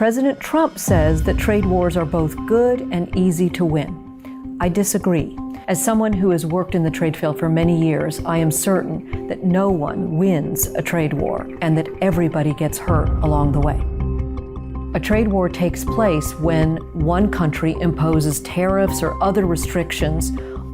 President Trump says that trade wars are both good and easy to win. I disagree. As someone who has worked in the trade field for many years, I am certain that no one wins a trade war and that everybody gets hurt along the way. A trade war takes place when one country imposes tariffs or other restrictions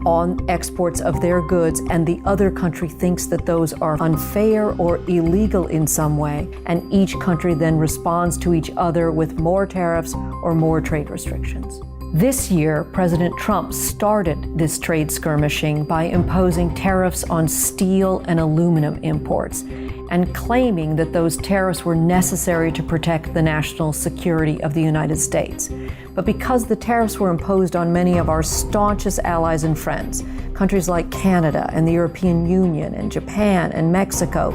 on exports of their goods, and the other country thinks that those are unfair or illegal in some way, and each country then responds to each other with more tariffs or more trade restrictions. This year, President Trump started this trade skirmishing by imposing tariffs on steel and aluminum imports and claiming that those tariffs were necessary to protect the national security of the United States. But because the tariffs were imposed on many of our staunchest allies and friends, countries like Canada and the European Union and Japan and Mexico,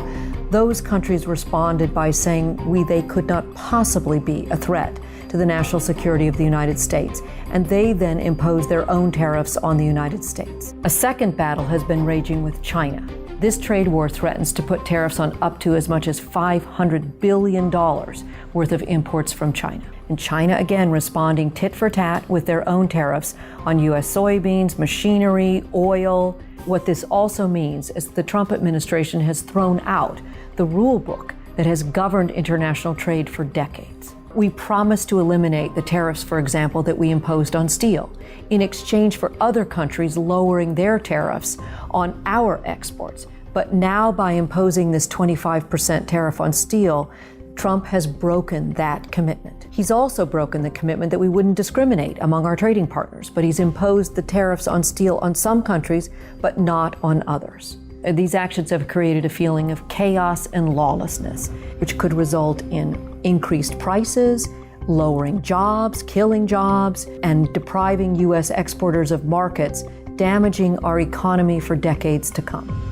those countries responded by saying they could not possibly be a threat to the national security of the United States, and they then imposed their own tariffs on the United States. A second battle has been raging with China. This trade war threatens to put tariffs on up to as much as $500 billion worth of imports from China. And China again responding tit for tat with their own tariffs on U.S. soybeans, machinery, oil. What this also means is the Trump administration has thrown out the rule book that has governed international trade for decades. We promised to eliminate the tariffs, for example, that we imposed on steel, in exchange for other countries lowering their tariffs on our exports. But now, by imposing this 25% tariff on steel, Trump has broken that commitment. He's also broken the commitment that we wouldn't discriminate among our trading partners, but he's imposed the tariffs on steel on some countries, but not on others. These actions have created a feeling of chaos and lawlessness, which could result in increased prices, lowering jobs, killing jobs, and depriving U.S. exporters of markets, damaging our economy for decades to come.